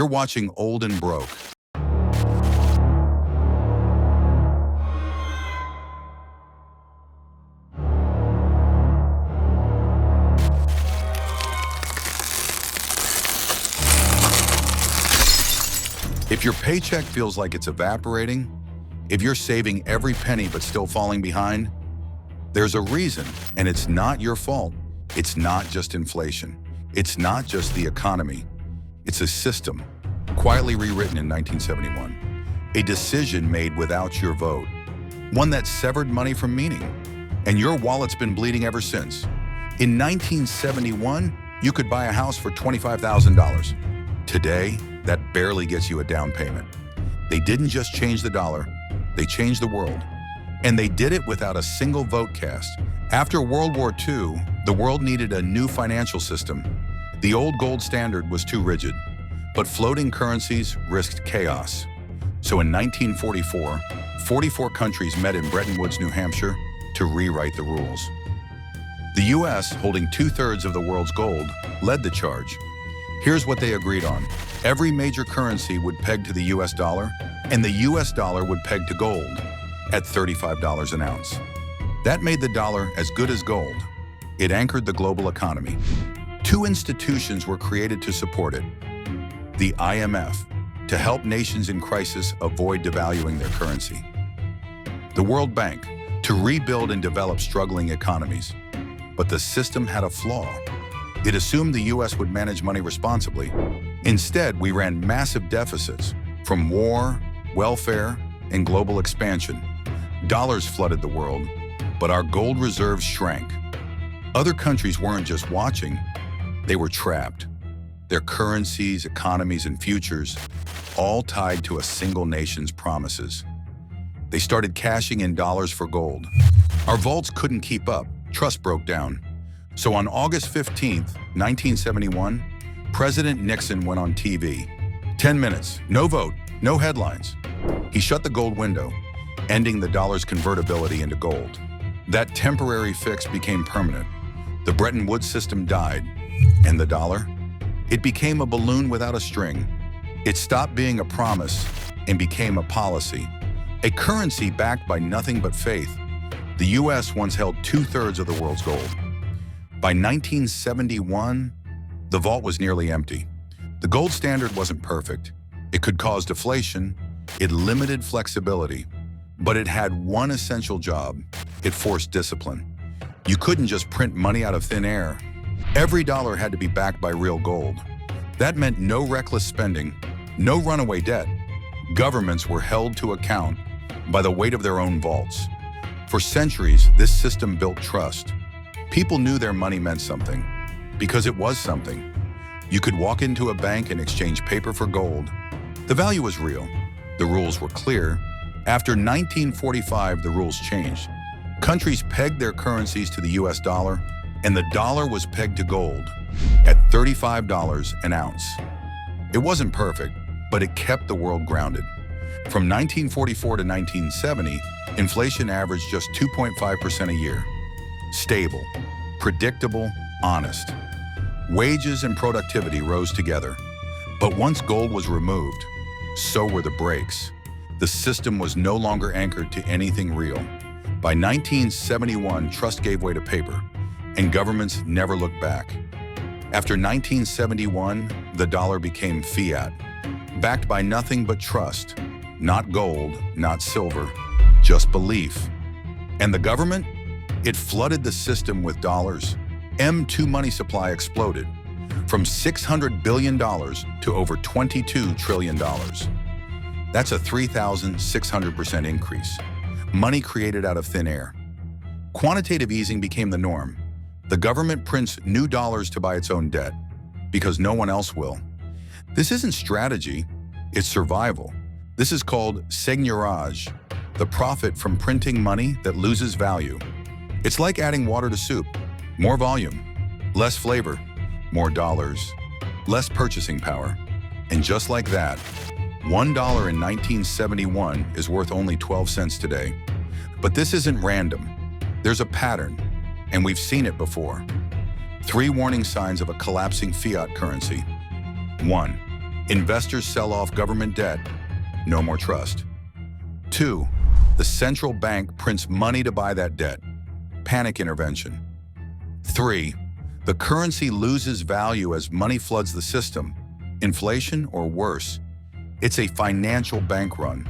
You're watching Old and Broke. If your paycheck feels like it's evaporating, if you're saving every penny but still falling behind, there's a reason, and it's not your fault. It's not just inflation. It's not just the economy. It's a system, quietly rewritten in 1971. A decision made without your vote. One that severed money from meaning. And your wallet's been bleeding ever since. In 1971, you could buy a house for $25,000. Today, that barely gets you a down payment. They didn't just change the dollar, they changed the world. And they did it without a single vote cast. After World War II, the world needed a new financial system. The old gold standard was too rigid, but floating currencies risked chaos. So in 1944, 44 countries met in Bretton Woods, New Hampshire, to rewrite the rules. The US, holding 2/3 of the world's gold, led the charge. Here's what they agreed on. Every major currency would peg to the US dollar, and the US dollar would peg to gold at $35 an ounce. That made the dollar as good as gold. It anchored the global economy. Two institutions were created to support it. The IMF, to help nations in crisis avoid devaluing their currency. The World Bank, to rebuild and develop struggling economies. But the system had a flaw. It assumed the US would manage money responsibly. Instead, we ran massive deficits from war, welfare, and global expansion. Dollars flooded the world, but our gold reserves shrank. Other countries weren't just watching, they were trapped. Their currencies, economies, and futures, all tied to a single nation's promises. They started cashing in dollars for gold. Our vaults couldn't keep up, trust broke down. So on August 15th, 1971, President Nixon went on TV. 10 minutes, no vote, no headlines. He shut the gold window, ending the dollar's convertibility into gold. That temporary fix became permanent. The Bretton Woods system died, and the dollar? It became a balloon without a string. It stopped being a promise and became a policy. A currency backed by nothing but faith. The US once held 2/3 of the world's gold. By 1971, the vault was nearly empty. The gold standard wasn't perfect. It could cause deflation. It limited flexibility. But it had one essential job. It forced discipline. You couldn't just print money out of thin air. Every dollar had to be backed by real gold. That meant no reckless spending, no runaway debt. Governments were held to account by the weight of their own vaults. For centuries, this system built trust. People knew their money meant something, because it was something. You could walk into a bank and exchange paper for gold. The value was real. The rules were clear. After 1945, the rules changed. Countries pegged their currencies to the US dollar, and the dollar was pegged to gold at $35 an ounce. It wasn't perfect, but it kept the world grounded. From 1944 to 1970, inflation averaged just 2.5% a year. Stable, predictable, honest. Wages and productivity rose together. But once gold was removed, so were the brakes. The system was no longer anchored to anything real. By 1971, trust gave way to paper, and governments never looked back. After 1971, the dollar became fiat, backed by nothing but trust. Not gold, not silver, just belief. And the government? It flooded the system with dollars. M2 money supply exploded, from $600 billion to over $22 trillion. That's a 3,600% increase. Money created out of thin air. Quantitative easing became the norm. The government prints new dollars to buy its own debt, because no one else will. This isn't strategy, it's survival. This is called seigniorage, the profit from printing money that loses value. It's like adding water to soup. More volume, less flavor, more dollars, less purchasing power. And just like that, $1 in 1971 is worth only 12 cents today. But this isn't random. There's a pattern, and we've seen it before. 3 warning signs of a collapsing fiat currency. 1. Investors sell off government debt. No more trust. 2. The central bank prints money to buy that debt. Panic intervention. 3. The currency loses value as money floods the system. Inflation or worse. It's a financial bank run.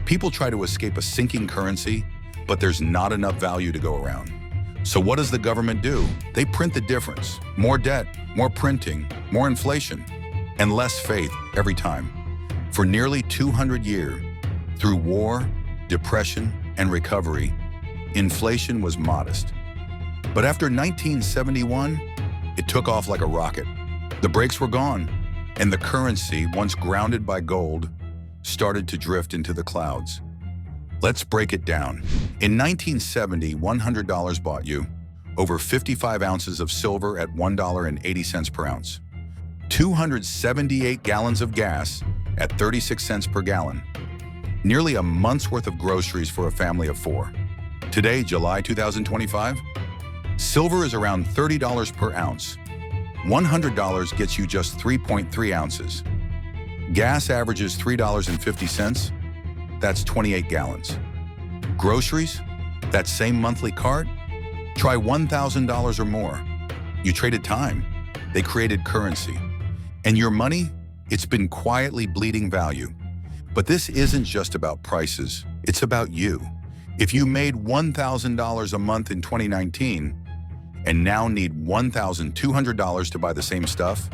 People try to escape a sinking currency, but there's not enough value to go around. So what does the government do? They print the difference. More debt, more printing, more inflation, and less faith every time. For nearly 200 years, through war, depression, and recovery, inflation was modest. But after 1971, it took off like a rocket. The brakes were gone, and the currency, once grounded by gold, started to drift into the clouds. Let's break it down. In 1970, $100 bought you over 55 ounces of silver at $1.80 per ounce, 278 gallons of gas at 36 cents per gallon, nearly a month's worth of groceries for a family of 4. Today, July 2025, silver is around $30 per ounce. $100 gets you just 3.3 ounces. Gas averages $3.50. That's 28 gallons. Groceries, that same monthly cart, try $1,000 or more. You traded time. They created currency. And your money, it's been quietly bleeding value. But this isn't just about prices. It's about you. If you made $1,000 a month in 2019 and now need $1,200 to buy the same stuff,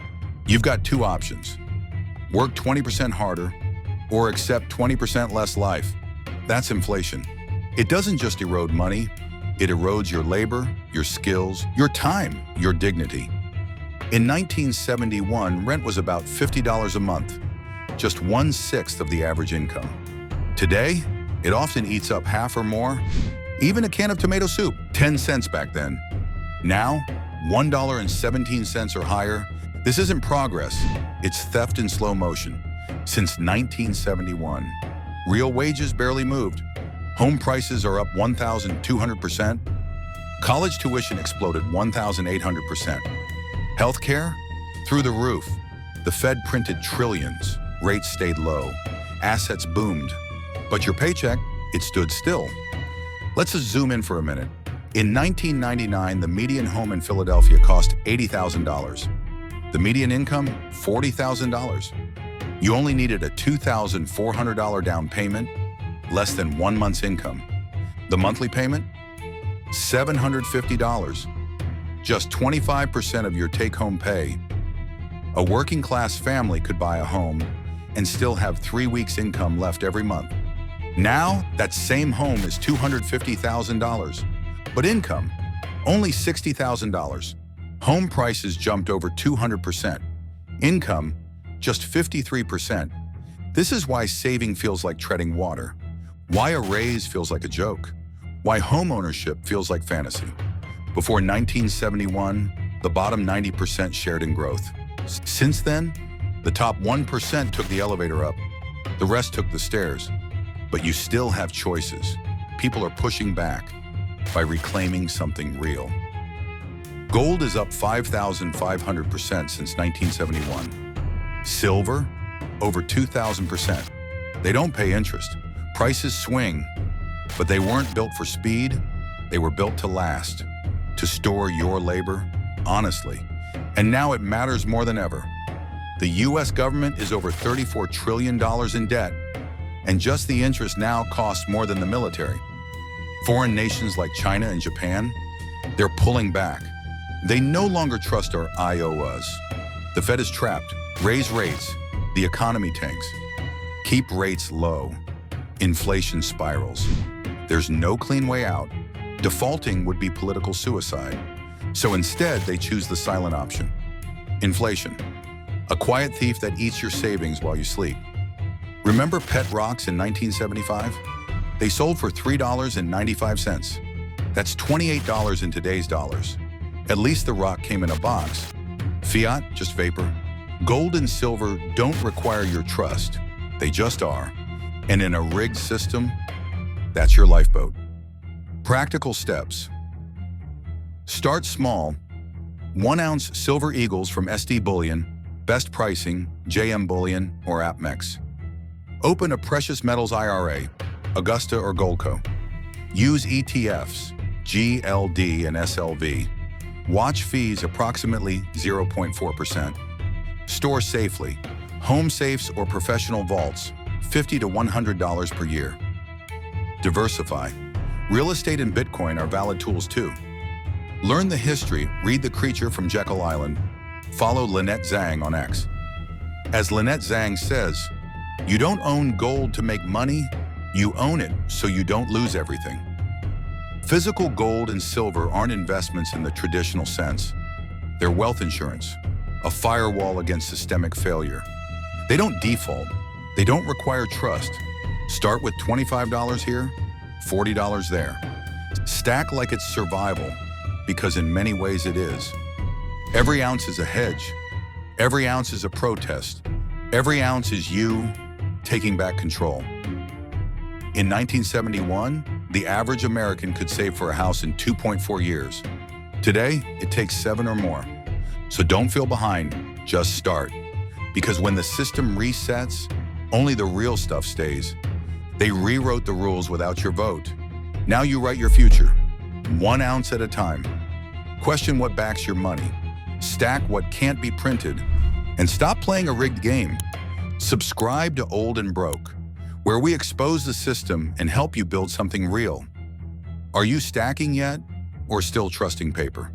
you've got 2 options. Work 20% harder or accept 20% less life. That's inflation. It doesn't just erode money, it erodes your labor, your skills, your time, your dignity. In 1971, rent was about $50 a month, just 1/6 of the average income. Today, it often eats up half or more. Even a can of tomato soup, 10 cents back then. Now, $1.17 or higher. This isn't progress, it's theft in slow motion. Since 1971, real wages barely moved. Home prices are up 1,200%. College tuition exploded 1,800%. Healthcare? Through the roof. The Fed printed trillions. Rates stayed low. Assets boomed. But your paycheck, it stood still. Let's just zoom in for a minute. In 1999, the median home in Philadelphia cost $80,000. The median income, $40,000. You only needed a $2,400 down payment, less than 1 month's income. The monthly payment? $750. Just 25% of your take-home pay. A working-class family could buy a home and still have 3 weeks' income left every month. Now, that same home is $250,000. But income, only $60,000. Home prices jumped over 200%. Income, just 53%. This is why saving feels like treading water. Why a raise feels like a joke. Why homeownership feels like fantasy. Before 1971, the bottom 90% shared in growth. Since then, the top 1% took the elevator up. The rest took the stairs. But you still have choices. People are pushing back by reclaiming something real. Gold is up 5,500% since 1971. Silver, over 2,000%. They don't pay interest. Prices swing, but they weren't built for speed. They were built to last, to store your labor, honestly. And now it matters more than ever. The U.S. government is over $34 trillion in debt, and just the interest now costs more than the military. Foreign nations like China and Japan, they're pulling back. They no longer trust our IOUs. The Fed is trapped. Raise rates. The economy tanks. Keep rates low. Inflation spirals. There's no clean way out. Defaulting would be political suicide. So instead, they choose the silent option. Inflation. A quiet thief that eats your savings while you sleep. Remember pet rocks in 1975? They sold for $3.95. That's $28 in today's dollars. At least the rock came in a box. Fiat, just vapor. Gold and silver don't require your trust. They just are. And in a rigged system, that's your lifeboat. Practical steps. Start small. 1 ounce silver eagles from SD Bullion, Best pricing, JM Bullion or APMEX. Open a precious metals IRA, Augusta or Goldco. Use ETFs, GLD and SLV. Watch fees approximately 0.4%. Store safely. Home safes or professional vaults, $50 to $100 per year. Diversify. Real estate and Bitcoin are valid tools too. Learn the history, read The Creature from Jekyll Island. Follow Lynette Zhang on X. As Lynette Zhang says, you don't own gold to make money, you own it so you don't lose everything. Physical gold and silver aren't investments in the traditional sense. They're wealth insurance, a firewall against systemic failure. They don't default. They don't require trust. Start with $25 here, $40 there. Stack like it's survival, because in many ways it is. Every ounce is a hedge. Every ounce is a protest. Every ounce is you taking back control. In 1971, the average American could save for a house in 2.4 years. Today, it takes 7 or more. So don't feel behind, just start. Because when the system resets, only the real stuff stays. They rewrote the rules without your vote. Now you write your future, 1 ounce at a time. Question what backs your money. Stack what can't be printed. And stop playing a rigged game. Subscribe to Old and Broke, where we expose the system and help you build something real. Are you stacking yet, or still trusting paper?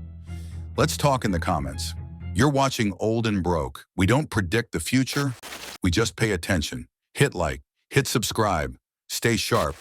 Let's talk in the comments. You're watching Old and Broke. We don't predict the future, we just pay attention. Hit like, hit subscribe, stay sharp.